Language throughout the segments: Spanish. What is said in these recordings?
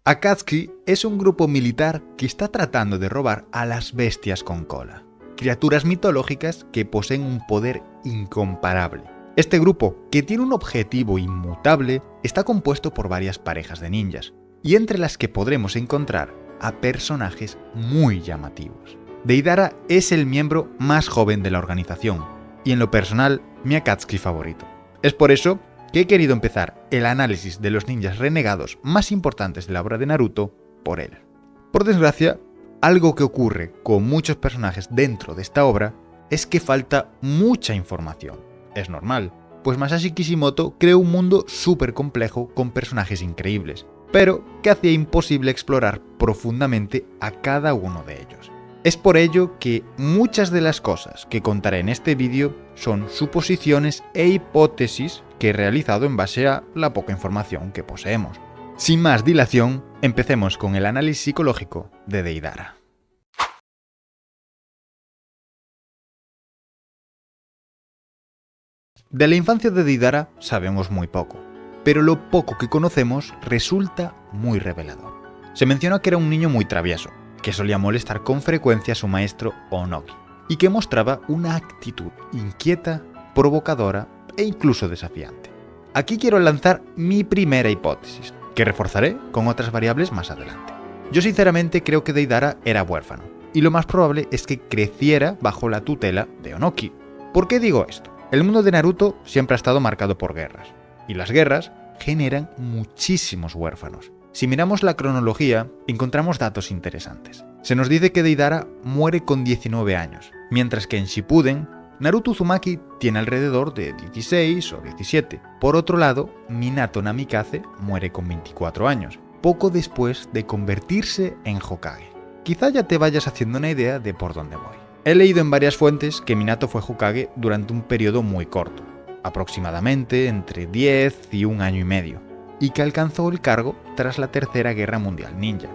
Akatsuki es un grupo militar que está tratando de robar a las bestias con cola, criaturas mitológicas que poseen un poder incomparable. Este grupo, que tiene un objetivo inmutable, está compuesto por varias parejas de ninjas, y entre las que podremos encontrar a personajes muy llamativos. Deidara es el miembro más joven de la organización, y en lo personal, mi Akatsuki favorito. Es por eso que he querido empezar el análisis de los ninjas renegados más importantes de la obra de Naruto por él. Por desgracia, algo que ocurre con muchos personajes dentro de esta obra es que falta mucha información. Es normal, pues Masashi Kishimoto creó un mundo súper complejo con personajes increíbles, pero que hacía imposible explorar profundamente a cada uno de ellos. Es por ello que muchas de las cosas que contaré en este vídeo son suposiciones e hipótesis que he realizado en base a la poca información que poseemos. Sin más dilación, empecemos con el análisis psicológico de Deidara. De la infancia de Deidara sabemos muy poco, pero lo poco que conocemos resulta muy revelador. Se menciona que era un niño muy travieso, que solía molestar con frecuencia a su maestro Onoki, y que mostraba una actitud inquieta, provocadora e incluso desafiante. Aquí quiero lanzar mi primera hipótesis, que reforzaré con otras variables más adelante. Yo sinceramente creo que Deidara era huérfano, y lo más probable es que creciera bajo la tutela de Onoki. ¿Por qué digo esto? El mundo de Naruto siempre ha estado marcado por guerras, y las guerras generan muchísimos huérfanos. Si miramos la cronología, encontramos datos interesantes. Se nos dice que Deidara muere con 19 años, mientras que en Shippuden, Naruto Uzumaki tiene alrededor de 16 o 17. Por otro lado, Minato Namikaze muere con 24 años, poco después de convertirse en Hokage. Quizá ya te vayas haciendo una idea de por dónde voy. He leído en varias fuentes que Minato fue Hokage durante un periodo muy corto, aproximadamente entre 10 y un año y medio, y que alcanzó el cargo tras la Tercera Guerra Mundial Ninja,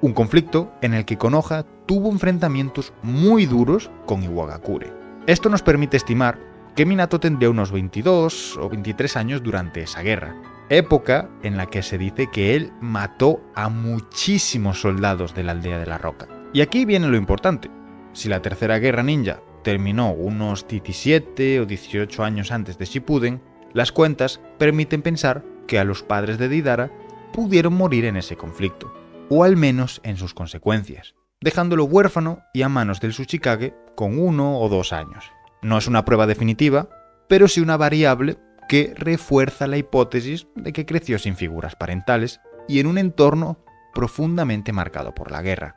un conflicto en el que Konoha tuvo enfrentamientos muy duros con Iwagakure. Esto nos permite estimar que Minato tendría unos 22 o 23 años durante esa guerra, época en la que se dice que él mató a muchísimos soldados de la Aldea de la Roca. Y aquí viene lo importante. Si la Tercera Guerra Ninja terminó unos 17 o 18 años antes de Shippuden, las cuentas permiten pensar que a los padres de Deidara pudieron morir en ese conflicto, o al menos en sus consecuencias, dejándolo huérfano y a manos del Tsuchikage con 1 o 2 años. No es una prueba definitiva, pero sí una variable que refuerza la hipótesis de que creció sin figuras parentales y en un entorno profundamente marcado por la guerra.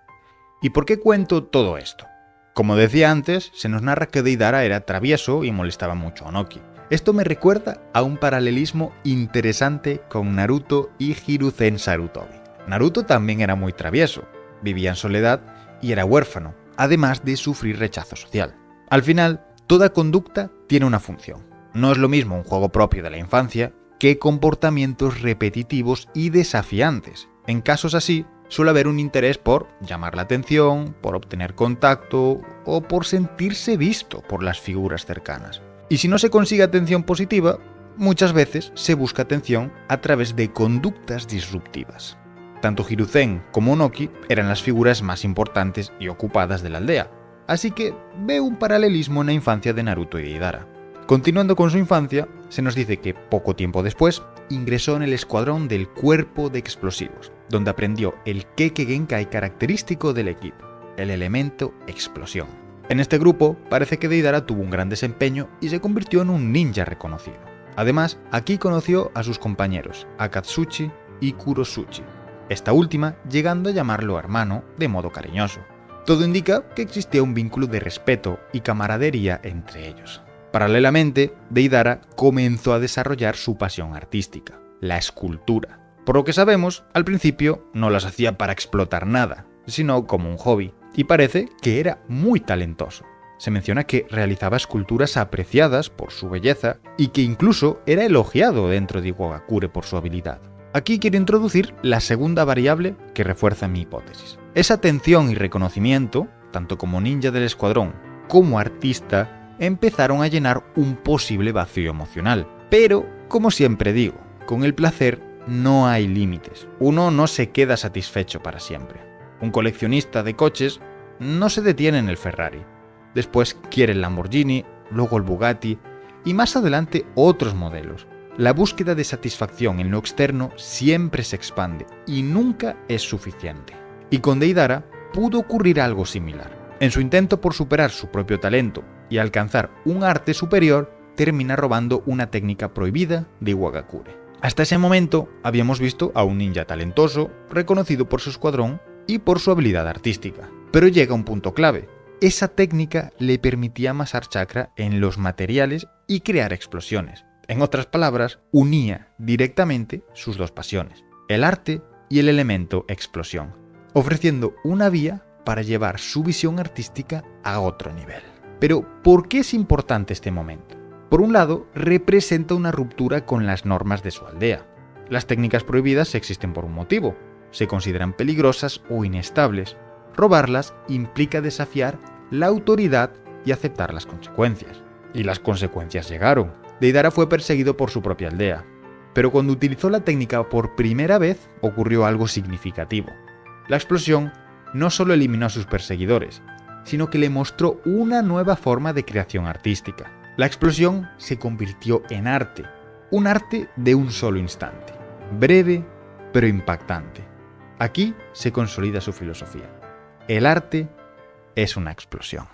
¿Y por qué cuento todo esto? Como decía antes, se nos narra que Deidara era travieso y molestaba mucho a Onoki. Esto me recuerda a un paralelismo interesante con Naruto y Hiruzen Sarutobi. Naruto también era muy travieso, vivía en soledad y era huérfano, además de sufrir rechazo social. Al final, toda conducta tiene una función. No es lo mismo un juego propio de la infancia que comportamientos repetitivos y desafiantes. En casos así, suele haber un interés por llamar la atención, por obtener contacto o por sentirse visto por las figuras cercanas. Y si no se consigue atención positiva, muchas veces se busca atención a través de conductas disruptivas. Tanto Hiruzen como Onoki eran las figuras más importantes y ocupadas de la aldea, así que veo un paralelismo en la infancia de Naruto y Deidara. Continuando con su infancia, se nos dice que poco tiempo después ingresó en el escuadrón del Cuerpo de Explosivos, donde aprendió el Kekkei Genkai característico del equipo, el elemento explosión. En este grupo parece que Deidara tuvo un gran desempeño y se convirtió en un ninja reconocido. Además, aquí conoció a sus compañeros Akatsuchi y Kurosuchi, esta última llegando a llamarlo hermano de modo cariñoso. Todo indica que existía un vínculo de respeto y camaradería entre ellos. Paralelamente, Deidara comenzó a desarrollar su pasión artística, la escultura. Por lo que sabemos, al principio no las hacía para explotar nada, sino como un hobby, y parece que era muy talentoso. Se menciona que realizaba esculturas apreciadas por su belleza y que incluso era elogiado dentro de Iwagakure por su habilidad. Aquí quiero introducir la segunda variable que refuerza mi hipótesis. Esa atención y reconocimiento, tanto como ninja del escuadrón como artista, empezaron a llenar un posible vacío emocional. Pero, como siempre digo, con el placer no hay límites. Uno no se queda satisfecho para siempre. Un coleccionista de coches no se detiene en el Ferrari. Después quiere el Lamborghini, luego el Bugatti y más adelante otros modelos. La búsqueda de satisfacción en lo externo siempre se expande y nunca es suficiente. Y con Deidara pudo ocurrir algo similar. En su intento por superar su propio talento y alcanzar un arte superior, termina robando una técnica prohibida de Iwagakure. Hasta ese momento habíamos visto a un ninja talentoso, reconocido por su escuadrón y por su habilidad artística. Pero llega un punto clave. Esa técnica le permitía amasar chakra en los materiales y crear explosiones. En otras palabras, unía directamente sus dos pasiones, el arte y el elemento explosión, ofreciendo una vía para llevar su visión artística a otro nivel. Pero, ¿por qué es importante este momento? Por un lado, representa una ruptura con las normas de su aldea. Las técnicas prohibidas existen por un motivo. Se consideran peligrosas o inestables. Robarlas implica desafiar la autoridad y aceptar las consecuencias. Y las consecuencias llegaron. Deidara fue perseguido por su propia aldea. Pero cuando utilizó la técnica por primera vez, ocurrió algo significativo. La explosión no solo eliminó a sus perseguidores, sino que le mostró una nueva forma de creación artística. La explosión se convirtió en arte, un arte de un solo instante, breve pero impactante. Aquí se consolida su filosofía. El arte es una explosión.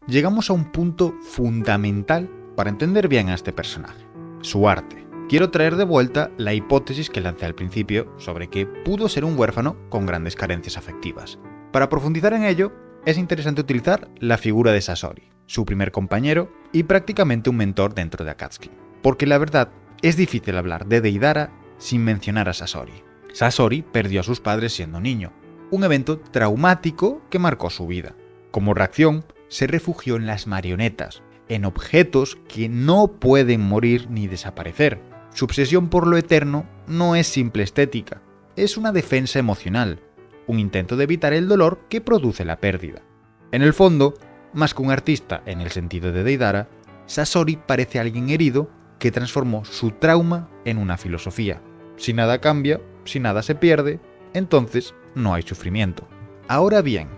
Llegamos a un punto fundamental para entender bien a este personaje, su arte. Quiero traer de vuelta la hipótesis que lancé al principio sobre que pudo ser un huérfano con grandes carencias afectivas. Para profundizar en ello, es interesante utilizar la figura de Sasori, su primer compañero y prácticamente un mentor dentro de Akatsuki. Porque la verdad, es difícil hablar de Deidara sin mencionar a Sasori. Sasori perdió a sus padres siendo niño, un evento traumático que marcó su vida. Como reacción, se refugió en las marionetas, en objetos que no pueden morir ni desaparecer. Su obsesión por lo eterno no es simple estética, es una defensa emocional, un intento de evitar el dolor que produce la pérdida. En el fondo, más que un artista en el sentido de Deidara, Sasori parece alguien herido que transformó su trauma en una filosofía. Si nada cambia, si nada se pierde, entonces no hay sufrimiento. Ahora bien,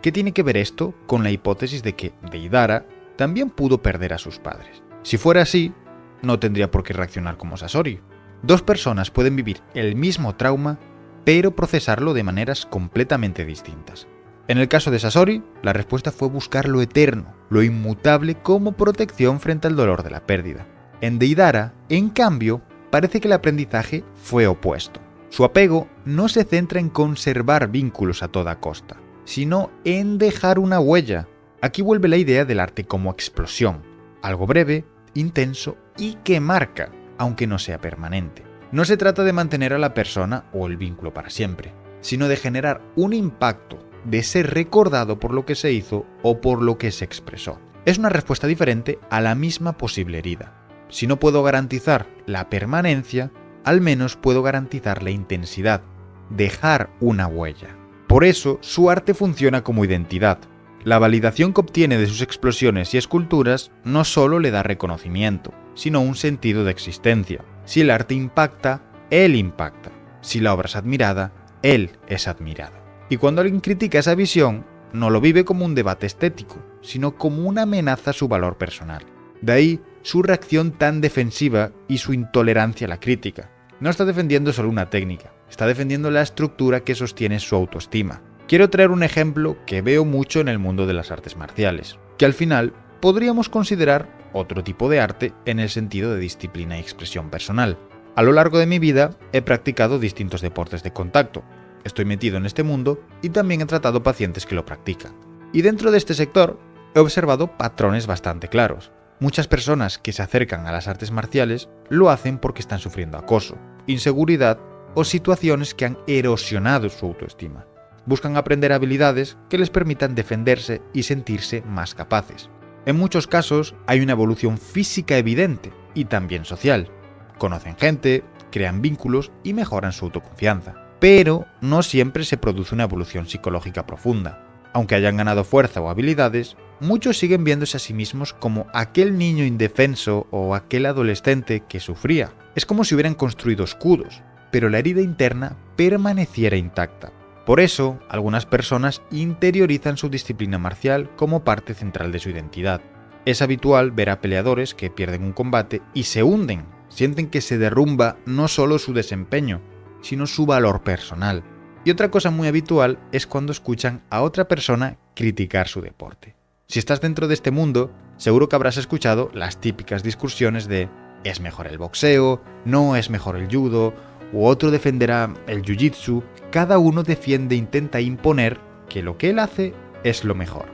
¿qué tiene que ver esto con la hipótesis de que Deidara también pudo perder a sus padres? Si fuera así, no tendría por qué reaccionar como Sasori. Dos personas pueden vivir el mismo trauma, pero procesarlo de maneras completamente distintas. En el caso de Sasori, la respuesta fue buscar lo eterno, lo inmutable como protección frente al dolor de la pérdida. En Deidara, en cambio, parece que el aprendizaje fue opuesto. Su apego no se centra en conservar vínculos a toda costa, sino en dejar una huella. Aquí vuelve la idea del arte como explosión, algo breve, intenso y que marca, aunque no sea permanente. No se trata de mantener a la persona o el vínculo para siempre, sino de generar un impacto, de ser recordado por lo que se hizo o por lo que se expresó. Es una respuesta diferente a la misma posible herida. Si no puedo garantizar la permanencia, al menos puedo garantizar la intensidad, dejar una huella. Por eso, su arte funciona como identidad. La validación que obtiene de sus explosiones y esculturas no solo le da reconocimiento, sino un sentido de existencia. Si el arte impacta, él impacta. Si la obra es admirada, él es admirado. Y cuando alguien critica esa visión, no lo vive como un debate estético, sino como una amenaza a su valor personal. De ahí su reacción tan defensiva y su intolerancia a la crítica. No está defendiendo solo una técnica, está defendiendo la estructura que sostiene su autoestima. Quiero traer un ejemplo que veo mucho en el mundo de las artes marciales, que al final podríamos considerar otro tipo de arte en el sentido de disciplina y expresión personal. A lo largo de mi vida he practicado distintos deportes de contacto, estoy metido en este mundo y también he tratado pacientes que lo practican. Y dentro de este sector he observado patrones bastante claros. Muchas personas que se acercan a las artes marciales lo hacen porque están sufriendo acoso, inseguridad o situaciones que han erosionado su autoestima. Buscan aprender habilidades que les permitan defenderse y sentirse más capaces. En muchos casos hay una evolución física evidente y también social. Conocen gente, crean vínculos y mejoran su autoconfianza. Pero no siempre se produce una evolución psicológica profunda. Aunque hayan ganado fuerza o habilidades, muchos siguen viéndose a sí mismos como aquel niño indefenso o aquel adolescente que sufría. Es como si hubieran construido escudos, pero la herida interna permaneciera intacta. Por eso, algunas personas interiorizan su disciplina marcial como parte central de su identidad. Es habitual ver a peleadores que pierden un combate y se hunden, sienten que se derrumba no solo su desempeño, sino su valor personal. Y otra cosa muy habitual es cuando escuchan a otra persona criticar su deporte. Si estás dentro de este mundo, seguro que habrás escuchado las típicas discusiones de ¿es mejor el boxeo? ¿No es mejor el judo? U otro defenderá el jiu-jitsu. Cada uno defiende e intenta imponer que lo que él hace es lo mejor.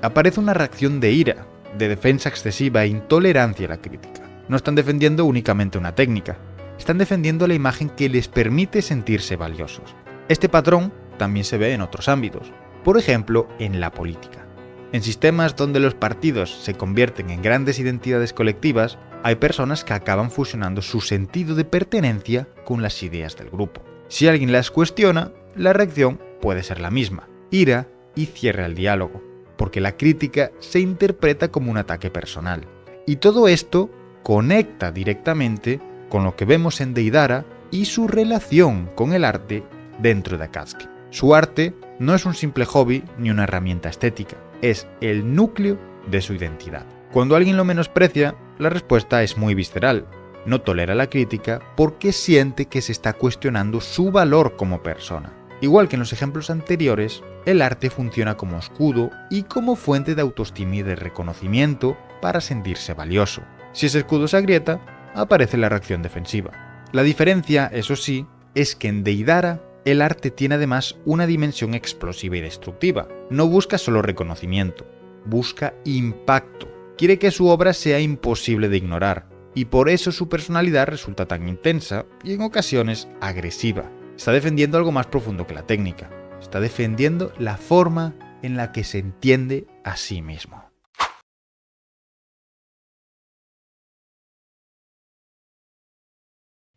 Aparece una reacción de ira, de defensa excesiva e intolerancia a la crítica. No están defendiendo únicamente una técnica, están defendiendo la imagen que les permite sentirse valiosos. Este patrón también se ve en otros ámbitos, por ejemplo, en la política. En sistemas donde los partidos se convierten en grandes identidades colectivas, hay personas que acaban fusionando su sentido de pertenencia con las ideas del grupo. Si alguien las cuestiona, la reacción puede ser la misma: ira y cierre al diálogo, porque la crítica se interpreta como un ataque personal. Y todo esto conecta directamente con lo que vemos en Deidara y su relación con el arte dentro de Akatsuki. Su arte no es un simple hobby ni una herramienta estética, es el núcleo de su identidad. Cuando alguien lo menosprecia, la respuesta es muy visceral. No tolera la crítica porque siente que se está cuestionando su valor como persona. Igual que en los ejemplos anteriores, el arte funciona como escudo y como fuente de autoestima y de reconocimiento para sentirse valioso. Si ese escudo se agrieta, aparece la reacción defensiva. La diferencia, eso sí, es que en Deidara el arte tiene además una dimensión explosiva y destructiva. No busca solo reconocimiento, busca impacto. Quiere que su obra sea imposible de ignorar, y por eso su personalidad resulta tan intensa y en ocasiones agresiva. Está defendiendo algo más profundo que la técnica. Está defendiendo la forma en la que se entiende a sí mismo.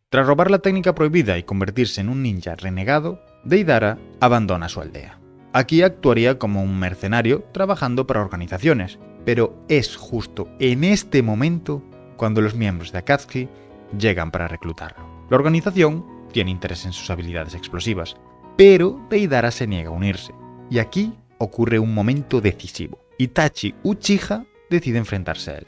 Tras robar la técnica prohibida y convertirse en un ninja renegado, Deidara abandona su aldea. Aquí actuaría como un mercenario trabajando para organizaciones, pero es justo en este momento cuando los miembros de Akatsuki llegan para reclutarlo. La organización tiene interés en sus habilidades explosivas, pero Deidara se niega a unirse. Y aquí ocurre un momento decisivo. Itachi Uchiha decide enfrentarse a él.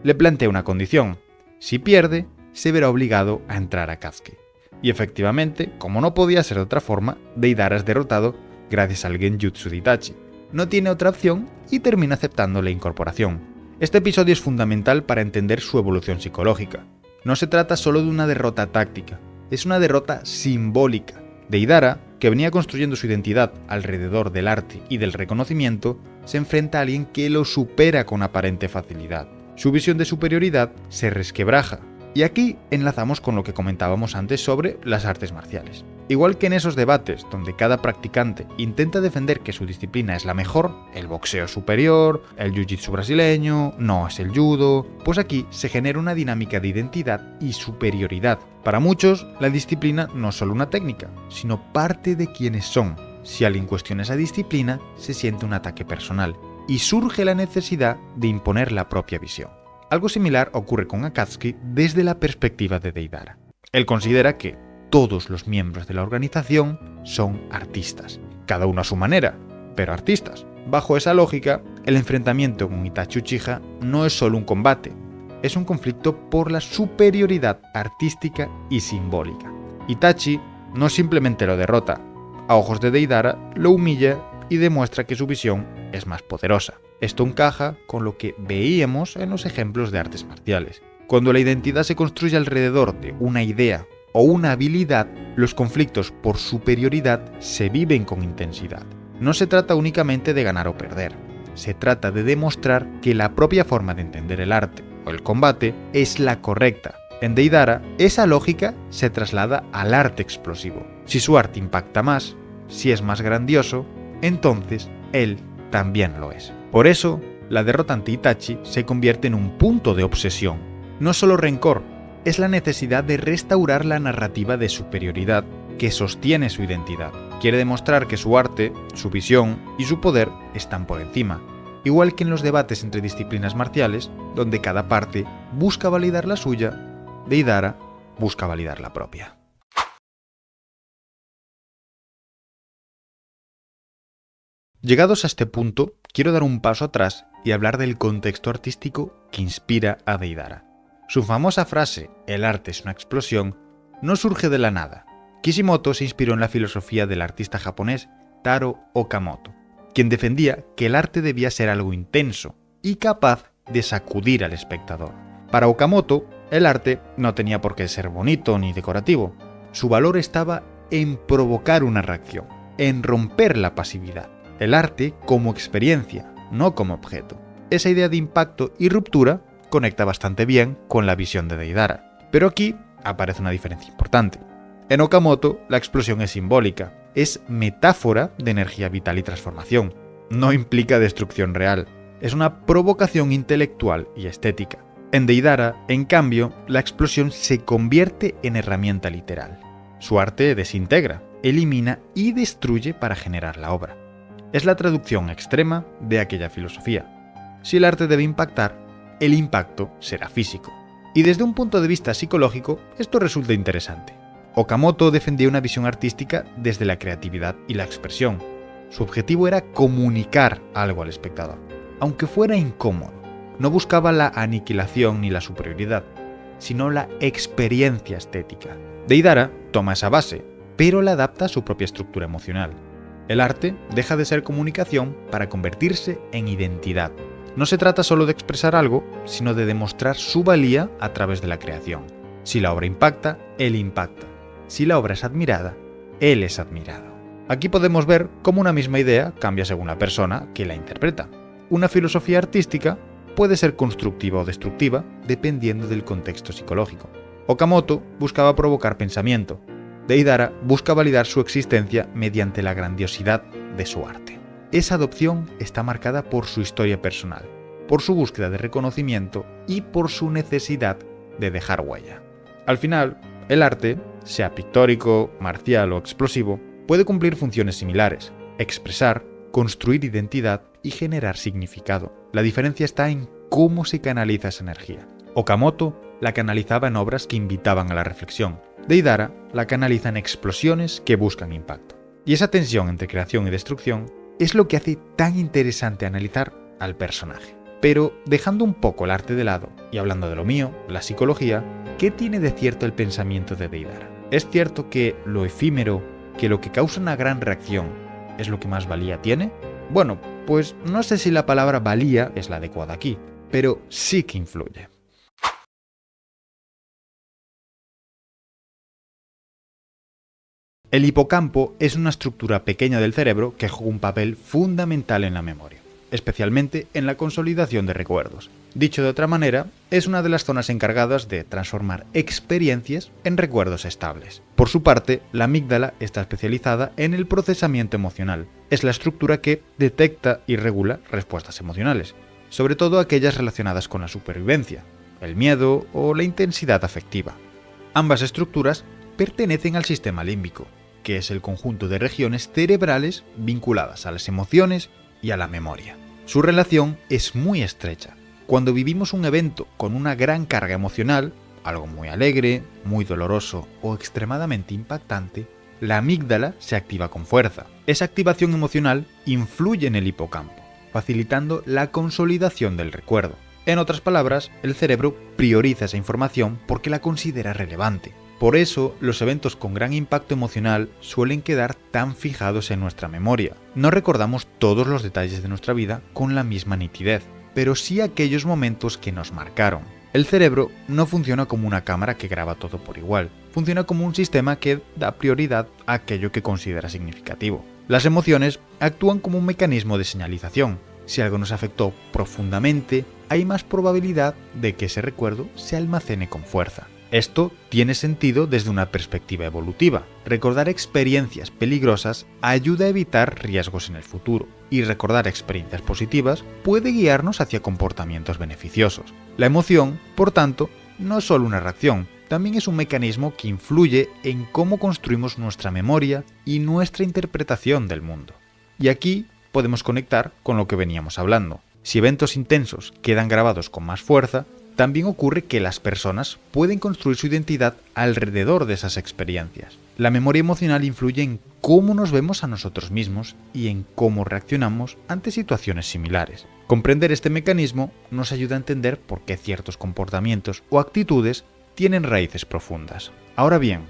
Le plantea una condición: si pierde, se verá obligado a entrar a Akatsuki. Y efectivamente, como no podía ser de otra forma, Deidara es derrotado gracias al genjutsu de Itachi. No tiene otra opción y termina aceptando la incorporación. Este episodio es fundamental para entender su evolución psicológica. No se trata solo de una derrota táctica, es una derrota simbólica. Deidara, que venía construyendo su identidad alrededor del arte y del reconocimiento, se enfrenta a alguien que lo supera con aparente facilidad. Su visión de superioridad se resquebraja. Y aquí enlazamos con lo que comentábamos antes sobre las artes marciales. Igual que en esos debates donde cada practicante intenta defender que su disciplina es la mejor, el boxeo es superior, el jiu-jitsu brasileño, no es el judo, pues aquí se genera una dinámica de identidad y superioridad. Para muchos, la disciplina no es solo una técnica, sino parte de quienes son. Si alguien cuestiona esa disciplina, se siente un ataque personal y surge la necesidad de imponer la propia visión. Algo similar ocurre con Akatsuki desde la perspectiva de Deidara. Él considera que todos los miembros de la organización son artistas, cada uno a su manera, pero artistas. Bajo esa lógica, el enfrentamiento con Itachi Uchiha no es solo un combate, es un conflicto por la superioridad artística y simbólica. Itachi no simplemente lo derrota, a ojos de Deidara lo humilla y demuestra que su visión es más poderosa. Esto encaja con lo que veíamos en los ejemplos de artes marciales. Cuando la identidad se construye alrededor de una idea o una habilidad, los conflictos por superioridad se viven con intensidad. No se trata únicamente de ganar o perder, se trata de demostrar que la propia forma de entender el arte o el combate es la correcta. En Deidara, esa lógica se traslada al arte explosivo. Si su arte impacta más, si es más grandioso, entonces él también lo es. Por eso, la derrota ante Itachi se convierte en un punto de obsesión. No solo rencor, es la necesidad de restaurar la narrativa de superioridad que sostiene su identidad. Quiere demostrar que su arte, su visión y su poder están por encima. igual que en los debates entre disciplinas marciales, donde cada parte busca validar la suya, Deidara busca validar la propia. Llegados a este punto, quiero dar un paso atrás y hablar del contexto artístico que inspira a Deidara. Su famosa frase, "el arte es una explosión", no surge de la nada. Kishimoto se inspiró en la filosofía del artista japonés Taro Okamoto, quien defendía que el arte debía ser algo intenso y capaz de sacudir al espectador. Para Okamoto, el arte no tenía por qué ser bonito ni decorativo. Su valor estaba en provocar una reacción, en romper la pasividad. El arte como experiencia, no como objeto. Esa idea de impacto y ruptura conecta bastante bien con la visión de Deidara. Pero aquí aparece una diferencia importante. En Okamoto, la explosión es simbólica, es metáfora de energía vital y transformación. No implica destrucción real, es una provocación intelectual y estética. En Deidara, en cambio, la explosión se convierte en herramienta literal. Su arte desintegra, elimina y destruye para generar la obra. Es la traducción extrema de aquella filosofía. Si el arte debe impactar, el impacto será físico. Y desde un punto de vista psicológico, esto resulta interesante. Okamoto defendía una visión artística desde la creatividad y la expresión. Su objetivo era comunicar algo al espectador, aunque fuera incómodo. No buscaba la aniquilación ni la superioridad, sino la experiencia estética. Deidara toma esa base, pero la adapta a su propia estructura emocional. El arte deja de ser comunicación para convertirse en identidad. No se trata solo de expresar algo, sino de demostrar su valía a través de la creación. Si la obra impacta, él impacta. Si la obra es admirada, él es admirado. Aquí podemos ver cómo una misma idea cambia según la persona que la interpreta. Una filosofía artística puede ser constructiva o destructiva dependiendo del contexto psicológico. Okamoto buscaba provocar pensamiento. Deidara busca validar su existencia mediante la grandiosidad de su arte. Esa adopción está marcada por su historia personal, por su búsqueda de reconocimiento y por su necesidad de dejar huella. Al final, el arte, sea pictórico, marcial o explosivo, puede cumplir funciones similares: expresar, construir identidad y generar significado. La diferencia está en cómo se canaliza esa energía. Okamoto la canalizaba en obras que invitaban a la reflexión. Deidara la canaliza en explosiones que buscan impacto. Y esa tensión entre creación y destrucción es lo que hace tan interesante analizar al personaje. Pero dejando un poco el arte de lado y hablando de lo mío, la psicología, ¿qué tiene de cierto el pensamiento de Deidara? ¿Es cierto que lo efímero, que lo que causa una gran reacción, es lo que más valía tiene? Bueno, pues no sé si la palabra valía es la adecuada aquí, pero sí que influye. El hipocampo es una estructura pequeña del cerebro que juega un papel fundamental en la memoria, especialmente en la consolidación de recuerdos. Dicho de otra manera, es una de las zonas encargadas de transformar experiencias en recuerdos estables. Por su parte, la amígdala está especializada en el procesamiento emocional. Es la estructura que detecta y regula respuestas emocionales, sobre todo aquellas relacionadas con la supervivencia, el miedo o la intensidad afectiva. Ambas estructuras pertenecen al sistema límbico, que es el conjunto de regiones cerebrales vinculadas a las emociones y a la memoria. Su relación es muy estrecha. Cuando vivimos un evento con una gran carga emocional, algo muy alegre, muy doloroso o extremadamente impactante, la amígdala se activa con fuerza. Esa activación emocional influye en el hipocampo, facilitando la consolidación del recuerdo. En otras palabras, el cerebro prioriza esa información porque la considera relevante. Por eso, los eventos con gran impacto emocional suelen quedar tan fijados en nuestra memoria. No recordamos todos los detalles de nuestra vida con la misma nitidez, pero sí aquellos momentos que nos marcaron. El cerebro no funciona como una cámara que graba todo por igual, funciona como un sistema que da prioridad a aquello que considera significativo. Las emociones actúan como un mecanismo de señalización. Si algo nos afectó profundamente, hay más probabilidad de que ese recuerdo se almacene con fuerza. Esto tiene sentido desde una perspectiva evolutiva. Recordar experiencias peligrosas ayuda a evitar riesgos en el futuro, y recordar experiencias positivas puede guiarnos hacia comportamientos beneficiosos. La emoción, por tanto, no es solo una reacción, también es un mecanismo que influye en cómo construimos nuestra memoria y nuestra interpretación del mundo. Y aquí podemos conectar con lo que veníamos hablando. Si eventos intensos quedan grabados con más fuerza, también ocurre que las personas pueden construir su identidad alrededor de esas experiencias. La memoria emocional influye en cómo nos vemos a nosotros mismos y en cómo reaccionamos ante situaciones similares. Comprender este mecanismo nos ayuda a entender por qué ciertos comportamientos o actitudes tienen raíces profundas. Ahora bien,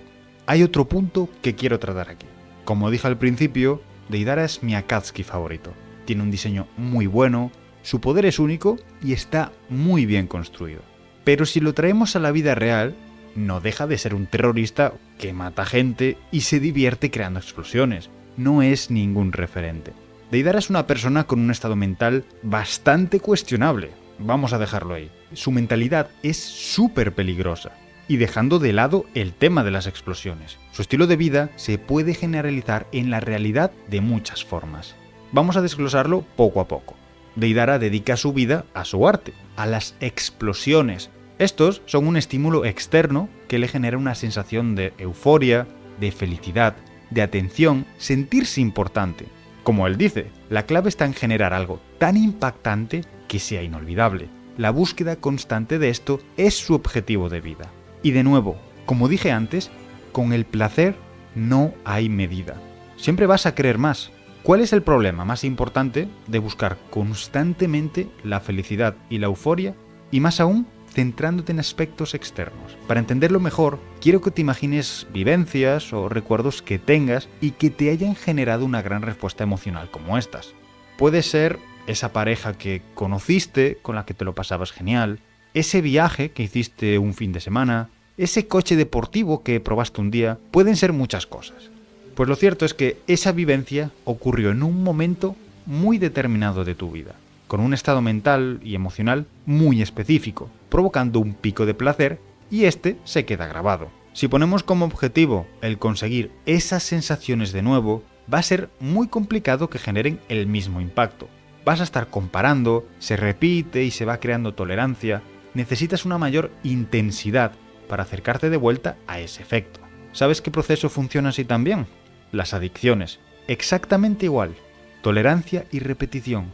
hay otro punto que quiero tratar aquí. Como dije al principio, Deidara es mi Akatsuki favorito. Tiene un diseño muy bueno, su poder es único y está muy bien construido. Pero si lo traemos a la vida real, no deja de ser un terrorista que mata gente y se divierte creando explosiones. No es ningún referente. Deidara es una persona con un estado mental bastante cuestionable. Vamos a dejarlo ahí. Su mentalidad es súper peligrosa. Y dejando de lado el tema de las explosiones, su estilo de vida se puede generalizar en la realidad de muchas formas. Vamos a desglosarlo poco a poco. Deidara dedica su vida a su arte, a las explosiones. Estos son un estímulo externo que le genera una sensación de euforia, de felicidad, de atención, sentirse importante. Como él dice, la clave está en generar algo tan impactante que sea inolvidable. La búsqueda constante de esto es su objetivo de vida. Y de nuevo, como dije antes, con el placer no hay medida. Siempre vas a querer más. ¿Cuál es el problema más importante de buscar constantemente la felicidad y la euforia? Y más aún, centrándote en aspectos externos. Para entenderlo mejor, quiero que te imagines vivencias o recuerdos que tengas y que te hayan generado una gran respuesta emocional como estas. Puede ser esa pareja que conociste, con la que te lo pasabas genial, ese viaje que hiciste un fin de semana, ese coche deportivo que probaste un día, pueden ser muchas cosas. Pues lo cierto es que esa vivencia ocurrió en un momento muy determinado de tu vida, con un estado mental y emocional muy específico, provocando un pico de placer y este se queda grabado. Si ponemos como objetivo el conseguir esas sensaciones de nuevo, va a ser muy complicado que generen el mismo impacto. Vas a estar comparando, se repite y se va creando tolerancia. Necesitas una mayor intensidad para acercarte de vuelta a ese efecto. ¿Sabes qué proceso funciona así también? Las adicciones. Exactamente igual. Tolerancia y repetición.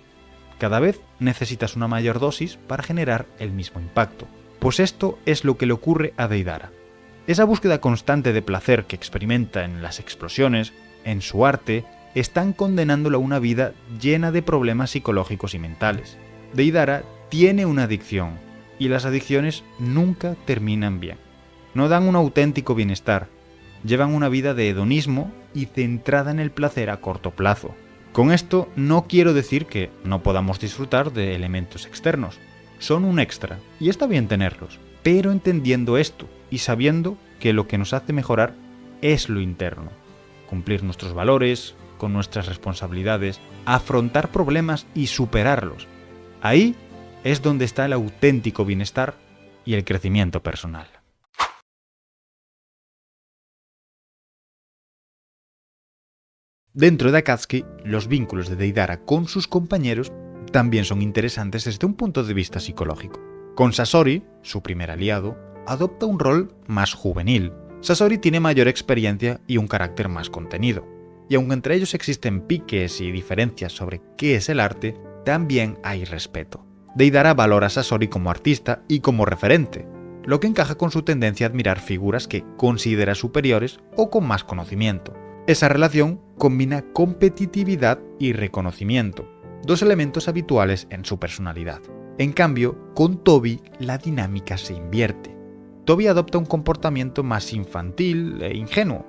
Cada vez necesitas una mayor dosis para generar el mismo impacto. Pues esto es lo que le ocurre a Deidara. Esa búsqueda constante de placer que experimenta en las explosiones, en su arte, están condenándolo a una vida llena de problemas psicológicos y mentales. Deidara tiene una adicción, y las adicciones nunca terminan bien. No dan un auténtico bienestar, llevan una vida de hedonismo y centrada en el placer a corto plazo. Con esto no quiero decir que no podamos disfrutar de elementos externos. Son un extra, y está bien tenerlos, pero entendiendo esto y sabiendo que lo que nos hace mejorar es lo interno. Cumplir nuestros valores, con nuestras responsabilidades, afrontar problemas y superarlos. Ahí es donde está el auténtico bienestar y el crecimiento personal. Dentro de Akatsuki, los vínculos de Deidara con sus compañeros también son interesantes desde un punto de vista psicológico. Con Sasori, su primer aliado, adopta un rol más juvenil. Sasori tiene mayor experiencia y un carácter más contenido. Y aunque entre ellos existen piques y diferencias sobre qué es el arte, también hay respeto. Deidara valora a Sasori como artista y como referente, lo que encaja con su tendencia a admirar figuras que considera superiores o con más conocimiento. Esa relación combina competitividad y reconocimiento, dos elementos habituales en su personalidad. En cambio, con Tobi la dinámica se invierte. Tobi adopta un comportamiento más infantil e ingenuo,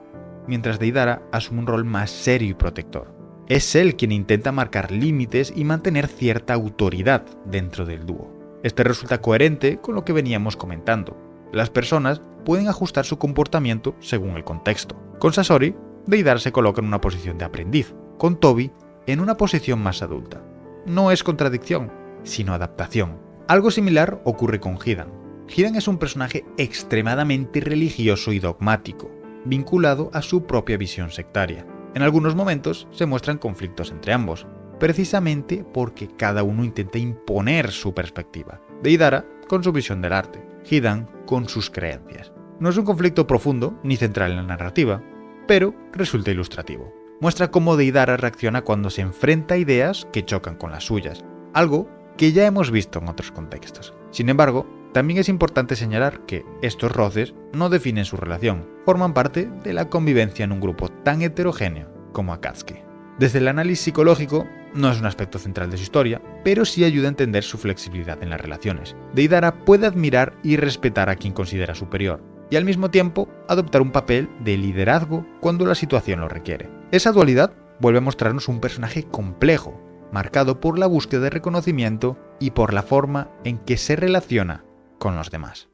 mientras Deidara asume un rol más serio y protector. Es él quien intenta marcar límites y mantener cierta autoridad dentro del dúo. Este resulta coherente con lo que veníamos comentando. Las personas pueden ajustar su comportamiento según el contexto. Con Sasori, Deidara se coloca en una posición de aprendiz, con Tobi en una posición más adulta. No es contradicción, sino adaptación. Algo similar ocurre con Hidan. Hidan es un personaje extremadamente religioso y dogmático, vinculado a su propia visión sectaria. En algunos momentos se muestran conflictos entre ambos, precisamente porque cada uno intenta imponer su perspectiva. Deidara con su visión del arte, Hidan con sus creencias. No es un conflicto profundo ni central en la narrativa, pero resulta ilustrativo. Muestra cómo Deidara reacciona cuando se enfrenta a ideas que chocan con las suyas, algo que ya hemos visto en otros contextos. Sin embargo, también es importante señalar que estos roces no definen su relación, forman parte de la convivencia en un grupo tan heterogéneo como Akatsuki. Desde el análisis psicológico, no es un aspecto central de su historia, pero sí ayuda a entender su flexibilidad en las relaciones. Deidara puede admirar y respetar a quien considera superior, y al mismo tiempo adoptar un papel de liderazgo cuando la situación lo requiere. Esa dualidad vuelve a mostrarnos un personaje complejo, marcado por la búsqueda de reconocimiento y por la forma en que se relaciona con los demás.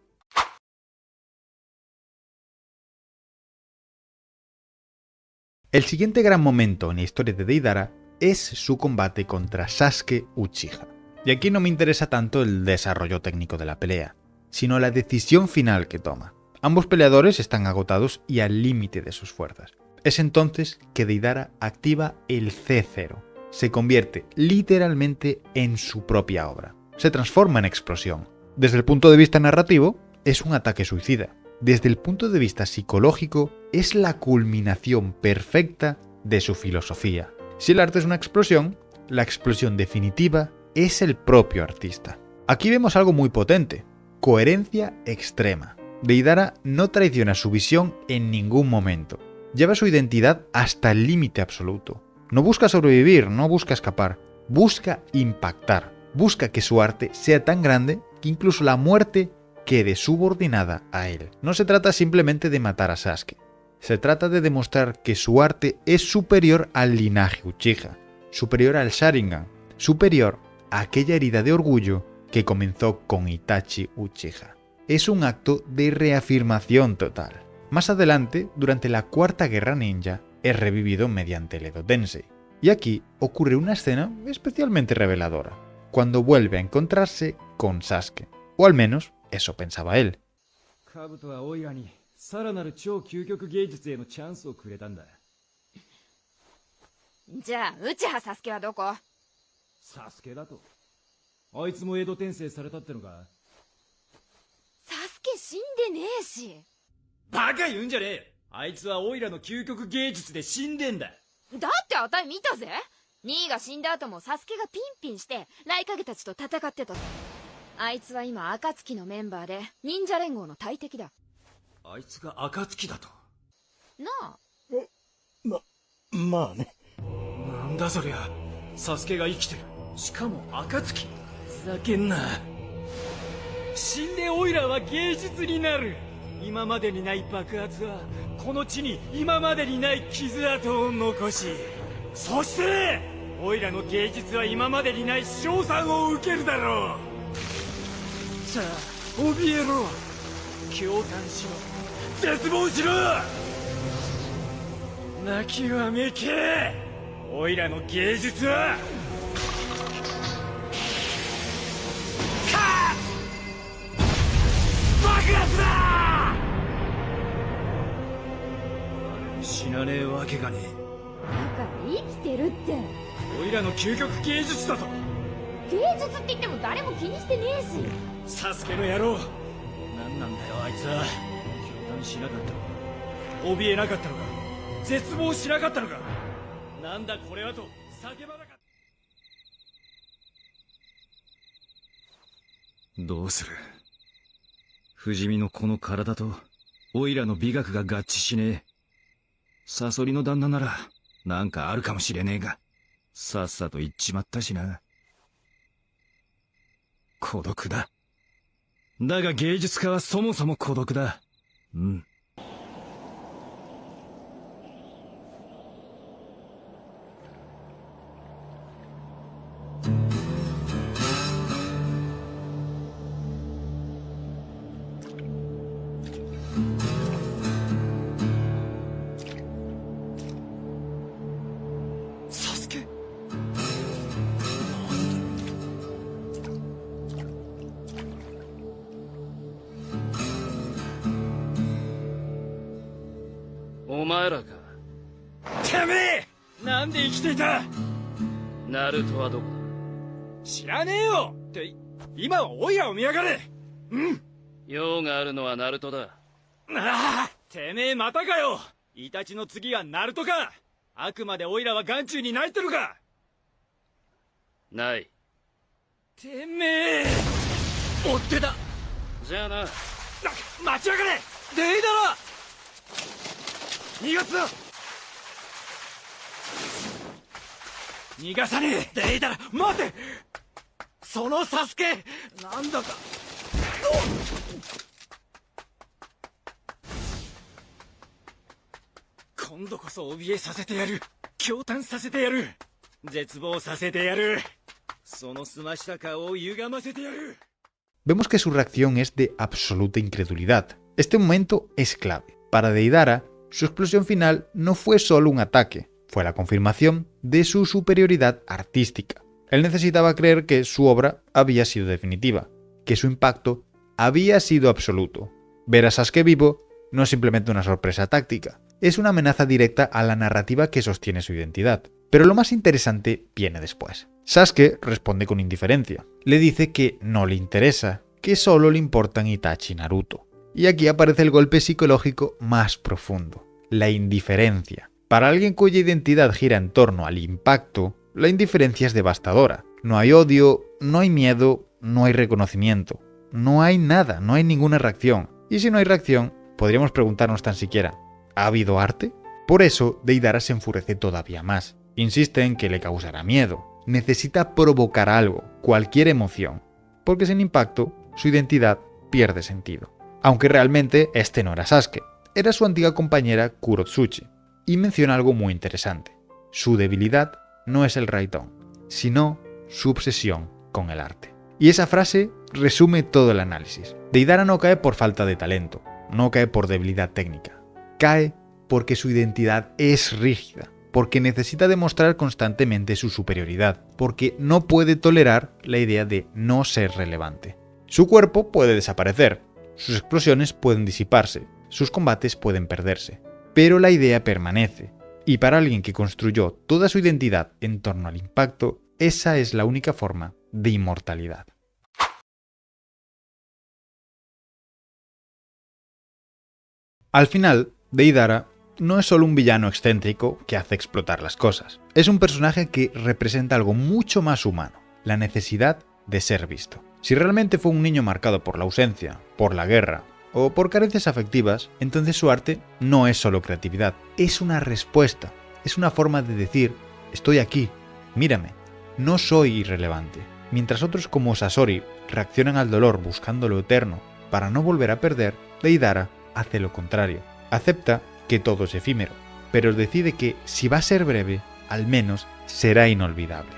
El siguiente gran momento en la historia de Deidara es su combate contra Sasuke Uchiha. Y aquí no me interesa tanto el desarrollo técnico de la pelea, sino la decisión final que toma. Ambos peleadores están agotados y al límite de sus fuerzas. Es entonces que Deidara activa el C0. Se convierte literalmente en su propia obra. Se transforma en explosión. Desde el punto de vista narrativo, es un ataque suicida. Desde el punto de vista psicológico, es la culminación perfecta de su filosofía. Si el arte es una explosión, la explosión definitiva es el propio artista. Aquí vemos algo muy potente: coherencia extrema. Deidara no traiciona su visión en ningún momento. Lleva su identidad hasta el límite absoluto. No busca sobrevivir, no busca escapar, busca impactar. Busca que su arte sea tan grande que incluso la muerte quede subordinada a él. No se trata simplemente de matar a Sasuke. Se trata de demostrar que su arte es superior al linaje Uchiha, superior al Sharingan, superior a aquella herida de orgullo que comenzó con Itachi Uchiha. Es un acto de reafirmación total. Más adelante, durante la Cuarta Guerra Ninja, es revivido mediante el Edo Tensei. Y aquí ocurre una escena especialmente reveladora, cuando vuelve a encontrarse con Sasuke. O al menos, eso pensaba él. てめえ追ってたじゃあな待ちやがれデイダラ逃がすな逃がさねえデイダラ待てそのサスケなんだか今度こそ怯えさせてやる驚嘆させてやる絶望させてやるその澄ました顔を歪ませてやる Vemos que su reacción es de absoluta incredulidad. Este momento es clave. Para Deidara, su explosión final no fue solo un ataque, fue la confirmación de su superioridad artística. Él necesitaba creer que su obra había sido definitiva, que su impacto había sido absoluto. Ver a Sasuke vivo no es simplemente una sorpresa táctica, es una amenaza directa a la narrativa que sostiene su identidad. Pero lo más interesante viene después. Sasuke responde con indiferencia. Le dice que no le interesa, que solo le importan Itachi y Naruto. Y aquí aparece el golpe psicológico más profundo, la indiferencia. Para alguien cuya identidad gira en torno al impacto, la indiferencia es devastadora. No hay odio, no hay miedo, no hay reconocimiento. No hay nada, no hay ninguna reacción. Y si no hay reacción, podríamos preguntarnos tan siquiera, ¿ha habido arte? Por eso, Deidara se enfurece todavía más. Insiste en que le causará miedo. Necesita provocar algo, cualquier emoción, porque sin impacto, su identidad pierde sentido. Aunque realmente este no era Sasuke, era su antigua compañera Kurotsuchi, y menciona algo muy interesante. Su debilidad no es el Raidon, sino su obsesión con el arte. Y esa frase resume todo el análisis. Deidara no cae por falta de talento, no cae por debilidad técnica, cae porque su identidad es rígida, porque necesita demostrar constantemente su superioridad, porque no puede tolerar la idea de no ser relevante. Su cuerpo puede desaparecer, sus explosiones pueden disiparse, sus combates pueden perderse, pero la idea permanece, y para alguien que construyó toda su identidad en torno al impacto, esa es la única forma de inmortalidad. Al final, Deidara no es solo un villano excéntrico que hace explotar las cosas. Es un personaje que representa algo mucho más humano, la necesidad de ser visto. Si realmente fue un niño marcado por la ausencia, por la guerra o por carencias afectivas, entonces su arte no es solo creatividad, es una respuesta, es una forma de decir, estoy aquí, mírame, no soy irrelevante. Mientras otros como Sasori reaccionan al dolor buscando lo eterno para no volver a perder, Deidara hace lo contrario. Acepta que todo es efímero, pero decide que si va a ser breve, al menos será inolvidable.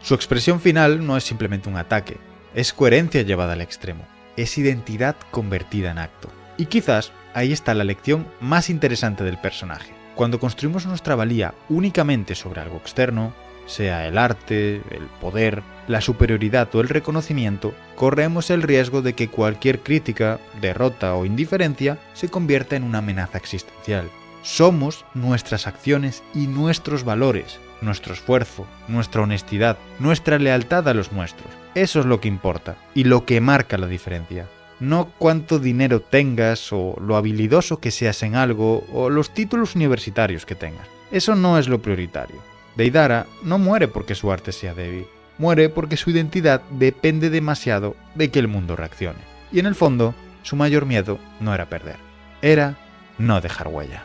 Su expresión final no es simplemente un ataque, es coherencia llevada al extremo, es identidad convertida en acto. Y quizás ahí está la lección más interesante del personaje. Cuando construimos nuestra valía únicamente sobre algo externo, sea el arte, el poder, la superioridad o el reconocimiento, corremos el riesgo de que cualquier crítica, derrota o indiferencia se convierta en una amenaza existencial. Somos nuestras acciones y nuestros valores, nuestro esfuerzo, nuestra honestidad, nuestra lealtad a los nuestros. Eso es lo que importa y lo que marca la diferencia. No cuánto dinero tengas o lo habilidoso que seas en algo o los títulos universitarios que tengas. Eso no es lo prioritario. Deidara no muere porque su arte sea débil, muere porque su identidad depende demasiado de que el mundo reaccione. Y en el fondo, su mayor miedo no era perder, era no dejar huella.